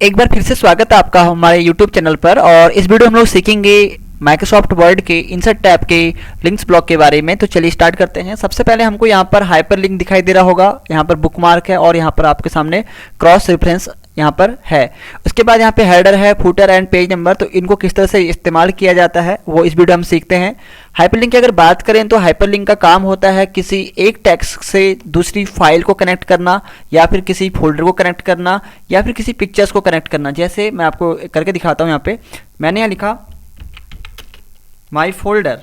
एक बार फिर से स्वागत है आपका हमारे YouTube चैनल पर। और इस वीडियो हम लोग सीखेंगे माइक्रोसॉफ्ट वर्ड के इंसर्ट टैब के लिंक्स ब्लॉक के बारे में। तो चलिए स्टार्ट करते हैं। सबसे पहले हमको यहाँ पर हाइपर लिंक दिखाई दे रहा होगा, यहाँ पर बुकमार्क है और यहाँ पर आपके सामने क्रॉस रेफरेंस यहाँ पर है। उसके बाद यहाँ पे हेडर है, फुटर एंड पेज नंबर। तो इनको किस तरह से इस्तेमाल किया जाता है वो इस वीडियो हम सीखते हैं। हाइपरलिंक की अगर बात करें तो हाइपरलिंक का काम होता है किसी एक टेक्स्ट से दूसरी फाइल को कनेक्ट करना, या फिर किसी फोल्डर को कनेक्ट करना, या फिर किसी पिक्चर्स को कनेक्ट करना। जैसे मैं आपको करके दिखाता हूँ। यहाँ पे मैंने यहाँ लिखा माई फोल्डर।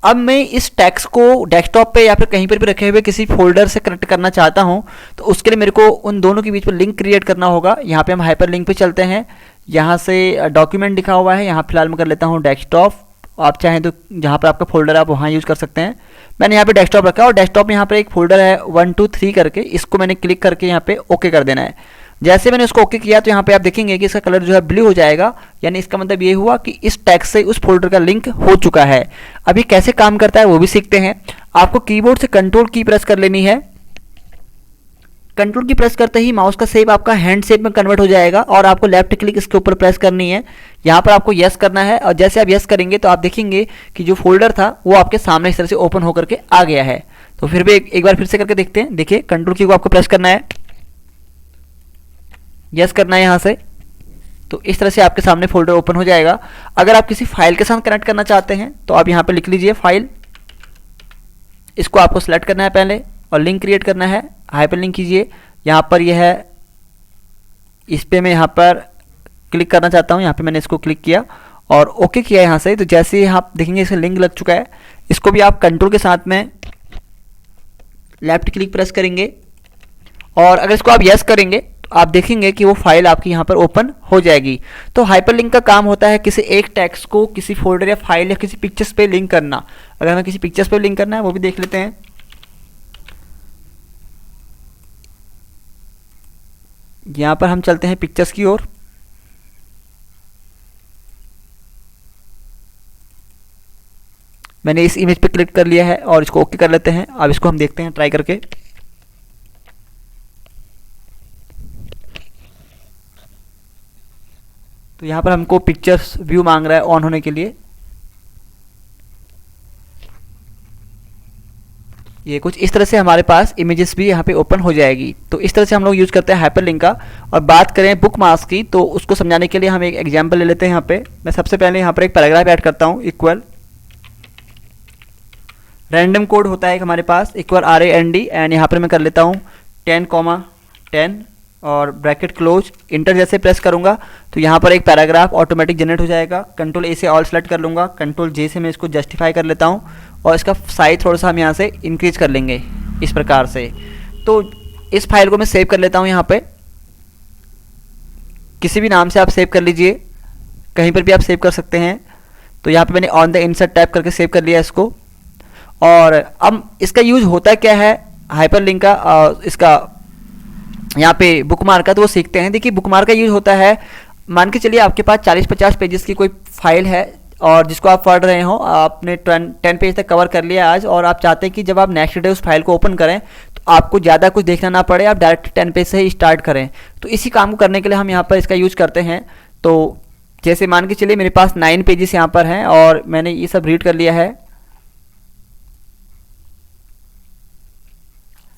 अब मैं इस टेक्स्ट को डेस्कटॉप पे या फिर कहीं पर भी रखे हुए किसी फोल्डर से कनेक्ट करना चाहता हूं, तो उसके लिए मेरे को उन दोनों के बीच में लिंक क्रिएट करना होगा। यहाँ पे हम हाइपर लिंक पे चलते हैं। यहाँ से डॉक्यूमेंट लिखा हुआ है, यहाँ फिलहाल मैं कर लेता हूँ डेस्कटॉप। आप चाहें तो जहाँ पर आपका फोल्डर है आप वहाँ यूज़ कर सकते हैं। मैंने यहाँ पे डेस्कटॉप रखा और डेस्कटॉप में यहाँ पर एक फोल्डर है 1 2 3 करके, इसको मैंने क्लिक करके यहाँ पे ओके कर देना है। जैसे मैंने उसको ओके किया तो यहाँ पे आप देखेंगे कि इसका कलर जो है ब्लू हो जाएगा, यानी इसका मतलब ये हुआ कि इस टैग से उस फोल्डर का लिंक हो चुका है। अभी कैसे काम करता है वो भी सीखते हैं। आपको कीबोर्ड से कंट्रोल की प्रेस कर लेनी है। कंट्रोल की प्रेस करते ही माउस का शेप आपका हैंड शेप में कन्वर्ट हो जाएगा और आपको लेफ्ट क्लिक इसके ऊपर प्रेस करनी है। यहाँ पर आपको यस करना है और जैसे आप यस करेंगे तो आप देखेंगे कि जो फोल्डर था वो आपके सामने इस तरह से ओपन होकर के आ गया है। तो फिर भी एक बार फिर से करके देखते हैं। देखिए कंट्रोल की को आपको प्रेस करना है, यस करना है यहाँ से, तो इस तरह से आपके सामने फोल्डर ओपन हो जाएगा। अगर आप किसी फाइल के साथ कनेक्ट करना चाहते हैं तो आप यहाँ पे लिख लीजिए फाइल। इसको आपको सेलेक्ट करना है पहले और लिंक क्रिएट करना है। हाइपर लिंक कीजिए। यहाँ पर यह है, इस पर मैं यहाँ पर क्लिक करना चाहता हूँ। यहाँ पे मैंने इसको क्लिक किया और ओके किया यहाँ से। तो जैसे ही आप देखेंगे इसका लिंक लग चुका है। इसको भी आप कंट्रोल के साथ में लेफ्ट क्लिक प्रेस करेंगे और अगर इसको आप यस करेंगे आप देखेंगे कि वो फाइल आपकी यहाँ पर ओपन हो जाएगी। तो हाइपरलिंक का काम होता है किसी एक टेक्स्ट को किसी फोल्डर या फाइल या किसी पिक्चर्स पे लिंक करना। अगर हमें किसी पिक्चर्स पे लिंक करना है वो भी देख लेते हैं। यहाँ पर हम चलते हैं पिक्चर्स की ओर। मैंने इस इमेज पे क्लिक कर लिया है और इसको ओके कर लेते हैं। अब इसको हम देखते हैं ट्राई करके। तो यहाँ पर हमको पिक्चर्स व्यू मांग रहा है ऑन होने के लिए। ये कुछ इस तरह से हमारे पास इमेजेस भी यहाँ पे ओपन हो जाएगी। तो इस तरह से हम लोग यूज़ करते हैं हाइपरलिंक का। और बात करें बुकमार्क्स की तो उसको समझाने के लिए हम एक एग्जांपल ले लेते हैं। यहाँ पे मैं सबसे पहले यहाँ पर एक पैराग्राफ ऐड करता हूँ। इक्वल रैंडम कोड होता है हमारे पास, इक्वल RAND, एंड यहाँ पर मैं कर लेता हूँ 10,10 और ब्रैकेट क्लोज। इंटर जैसे प्रेस करूंगा तो यहाँ पर एक पैराग्राफ ऑटोमेटिक जनरेट हो जाएगा। कंट्रोल A से ऑल सेलेक्ट कर लूँगा, कंट्रोल J से मैं इसको जस्टिफाई कर लेता हूँ और इसका साइज थोड़ा सा हम यहाँ से इंक्रीज कर लेंगे इस प्रकार से। तो इस फाइल को मैं सेव कर लेता हूँ। यहाँ पे किसी भी नाम से आप सेव कर लीजिए, कहीं पर भी आप सेव कर सकते हैं। तो यहाँ पे मैंने ऑन द इंसर्ट टैप करके सेव कर लिया इसको। और अब इसका यूज होता क्या है हाइपरलिंक का, इसका यहाँ पे बुकमार्क का, तो वो सीखते हैं। देखिए बुकमार्क का यूज होता है, मान के चलिए आपके पास 40-50 पेजेस की कोई फाइल है और जिसको आप पढ़ रहे हो, आपने 10 पेज तक कवर कर लिया आज, और आप चाहते हैं कि जब आप नेक्स्ट डे उस फाइल को ओपन करें तो आपको ज़्यादा कुछ देखना ना पड़े, आप डायरेक्ट 10 पेज से ही स्टार्ट करें। तो इसी काम को करने के लिए हम यहाँ पर इसका यूज करते हैं। तो जैसे मान के चलिए मेरे पास 9 पेजेस यहाँ पर हैं और मैंने ये सब रीड कर लिया है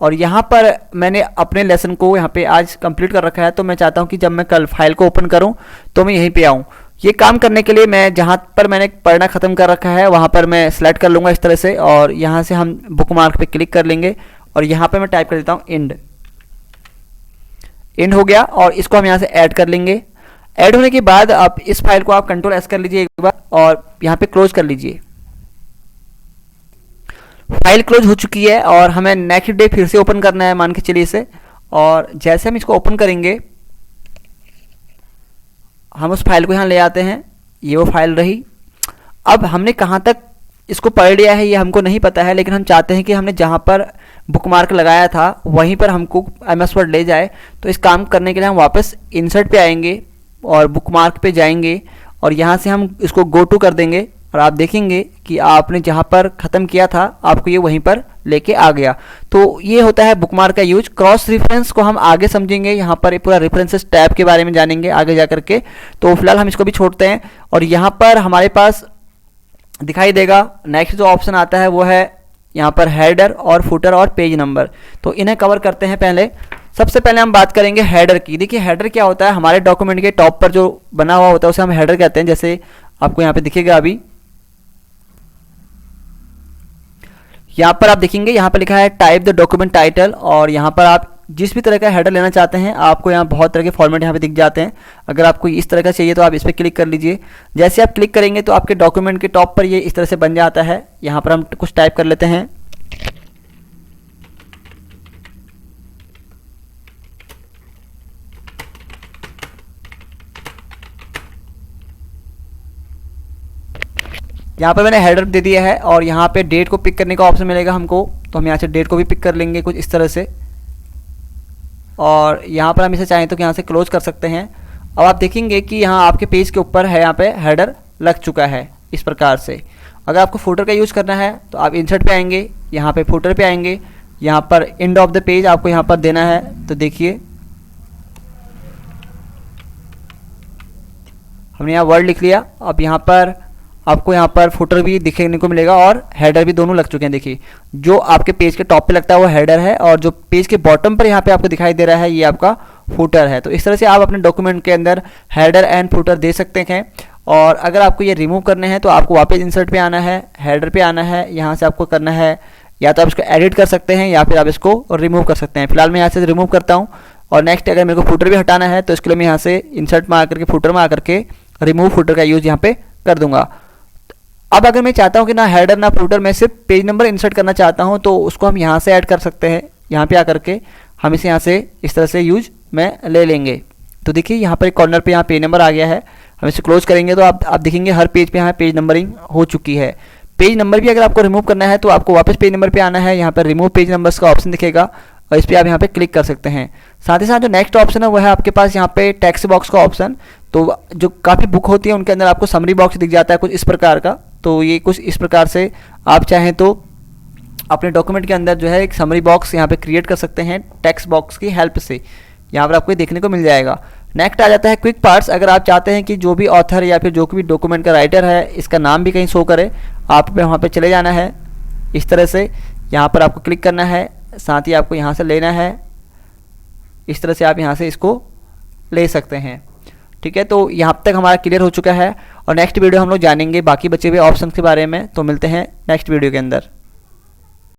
और यहाँ पर मैंने अपने लेसन को यहाँ पे आज कंप्लीट कर रखा है। तो मैं चाहता हूँ कि जब मैं कल फाइल को ओपन करूँ तो मैं यहीं पे आऊँ। ये काम करने के लिए मैं जहाँ पर मैंने पढ़ना ख़त्म कर रखा है वहाँ पर मैं सेलेक्ट कर लूँगा इस तरह से, और यहाँ से हम बुकमार्क पे क्लिक कर लेंगे और यहाँ पर मैं टाइप कर देता हूँ एंड हो गया। और इसको हम यहाँ से ऐड कर लेंगे। ऐड होने के बाद आप इस फाइल को आप कंट्रोल S कर लीजिए एक बार और यहाँ पे क्लोज कर लीजिए। फाइल क्लोज हो चुकी है और हमें नेक्स्ट डे फिर से ओपन करना है, मान के चलिए इसे। और जैसे हम इसको ओपन करेंगे हम उस फाइल को यहाँ ले आते हैं। ये वो फाइल रही। अब हमने कहाँ तक इसको पढ़ लिया है ये हमको नहीं पता है, लेकिन हम चाहते हैं कि हमने जहाँ पर बुकमार्क लगाया था वहीं पर हमको MS वर्ड ले जाए। तो इस काम करने के लिए हम वापस इंसर्ट पे आएंगे और बुकमार्क पे जाएंगे और यहाँ से हम इसको गो टू कर देंगे और आप देखेंगे कि आपने जहाँ पर ख़त्म किया था आपको ये वहीं पर लेके आ गया। तो ये होता है बुकमार्क का यूज। क्रॉस रेफरेंस को हम आगे समझेंगे, यहाँ पर पूरा रेफरेंसेस टैब के बारे में जानेंगे आगे जा करके। तो फिलहाल हम इसको भी छोड़ते हैं और यहाँ पर हमारे पास दिखाई देगा नेक्स्ट जो ऑप्शन आता है वो है यहाँ पर हेडर और फुटर और पेज नंबर। तो इन्हें कवर करते हैं। पहले सबसे पहले हम बात करेंगे हेडर की। देखिए हेडर क्या होता है, हमारे डॉक्यूमेंट के टॉप पर जो बना हुआ होता है उसे हम हेडर कहते हैं। जैसे आपको यहाँ पे दिखेगा, अभी यहाँ पर आप देखेंगे, यहाँ पर लिखा है टाइप द डॉक्यूमेंट टाइटल, और यहाँ पर आप जिस भी तरह का हेडर लेना चाहते हैं आपको यहाँ बहुत तरह के फॉर्मेट यहाँ पे दिख जाते हैं। अगर आपको इस तरह का चाहिए तो आप इस पर क्लिक कर लीजिए। जैसे आप क्लिक करेंगे तो आपके डॉक्यूमेंट के टॉप पर ये इस तरह से बन जाता है। यहाँ पर हम कुछ टाइप कर लेते हैं। यहाँ पर मैंने हेडर दे दिया है और यहाँ पे डेट को पिक करने का ऑप्शन मिलेगा हमको, तो हम यहाँ से डेट को भी पिक कर लेंगे कुछ इस तरह से। और यहाँ पर हम इसे चाहें तो यहाँ से क्लोज कर सकते हैं। अब आप देखेंगे कि यहाँ आपके पेज के ऊपर है, यहाँ पे हेडर लग चुका है इस प्रकार से। अगर आपको फुटर का यूज़ करना है तो आप इंसर्ट पे आएंगे, यहाँ पे फुटर पे आएंगे, यहाँ पर एंड ऑफ द पेज आपको यहाँ पर देना है। तो देखिए हमने यहाँ वर्ड लिख लिया। अब यहाँ पर आपको यहाँ पर फुटर भी दिखने को मिलेगा और हेडर भी दोनों लग चुके हैं। देखिए जो आपके पेज के टॉप पे लगता है वो हेडर है और जो पेज के बॉटम पर यहाँ पे आपको दिखाई दे रहा है ये आपका फुटर है। तो इस तरह से आप अपने डॉक्यूमेंट के अंदर हेडर एंड फुटर दे सकते हैं। और अगर आपको ये रिमूव करने हैं तो आपको वापस इंसर्ट पे आना है, हेडर पे आना है, यहाँ से आपको करना है या तो आप इसको एडिट कर सकते हैं या फिर आप इसको रिमूव कर सकते हैं। फिलहाल मैं यहाँ से रिमूव करता हूँ। और नेक्स्ट अगर मेरे को फुटर भी हटाना है तो इसके लिए मैं यहाँ से इंसर्ट में आकर के फुटर में आकर के रिमूव फुटर का यूज़ यहाँ पे कर दूंगा। अब अगर मैं चाहता हूँ कि ना हेडर ना फुटर, मैं सिर्फ पेज नंबर इंसर्ट करना चाहता हूँ तो उसको हम यहाँ से ऐड कर सकते हैं। यहाँ पे आकर के हम इसे यहाँ से इस तरह से यूज में ले लेंगे। तो देखिए यहाँ पर एक कॉर्नर पे यहाँ पेज नंबर आ गया है। हम इसे क्लोज करेंगे तो आप देखेंगे हर पेज पे यहाँ पेज नंबरिंग हो चुकी है। पेज नंबर भी अगर आपको रिमूव करना है तो आपको वापस पेज नंबर पे आना है। यहाँ पर रिमूव पेज नंबर्स का ऑप्शन दिखेगा और इस पर आप यहाँ पे क्लिक कर सकते हैं। साथ ही साथ जो नेक्स्ट ऑप्शन है वो है आपके पास यहाँ पे टेक्स्ट बॉक्स का ऑप्शन। तो जो काफ़ी बुक होती है उनके अंदर आपको समरी बॉक्स दिख जाता है कुछ इस प्रकार का। तो ये कुछ इस प्रकार से आप चाहें तो अपने डॉक्यूमेंट के अंदर जो है एक समरी बॉक्स यहाँ पे क्रिएट कर सकते हैं टेक्स्ट बॉक्स की हेल्प से। यहाँ पर आपको ये देखने को मिल जाएगा। नेक्स्ट आ जाता है क्विक पार्ट्स। अगर आप चाहते हैं कि जो भी ऑथर या फिर जो भी डॉक्यूमेंट का राइटर है इसका नाम भी कहीं शो करे, आप वहाँ पे चले जाना है इस तरह से। यहाँ पर आपको क्लिक करना है, साथ ही आपको यहाँ से लेना है। इस तरह से आप यहाँ से इसको ले सकते हैं। ठीक है, तो यहाँ तक हमारा क्लियर हो चुका है और नेक्स्ट वीडियो हम लोग जानेंगे बाकी बचे हुए ऑप्शन के बारे में। तो मिलते हैं नेक्स्ट वीडियो के अंदर।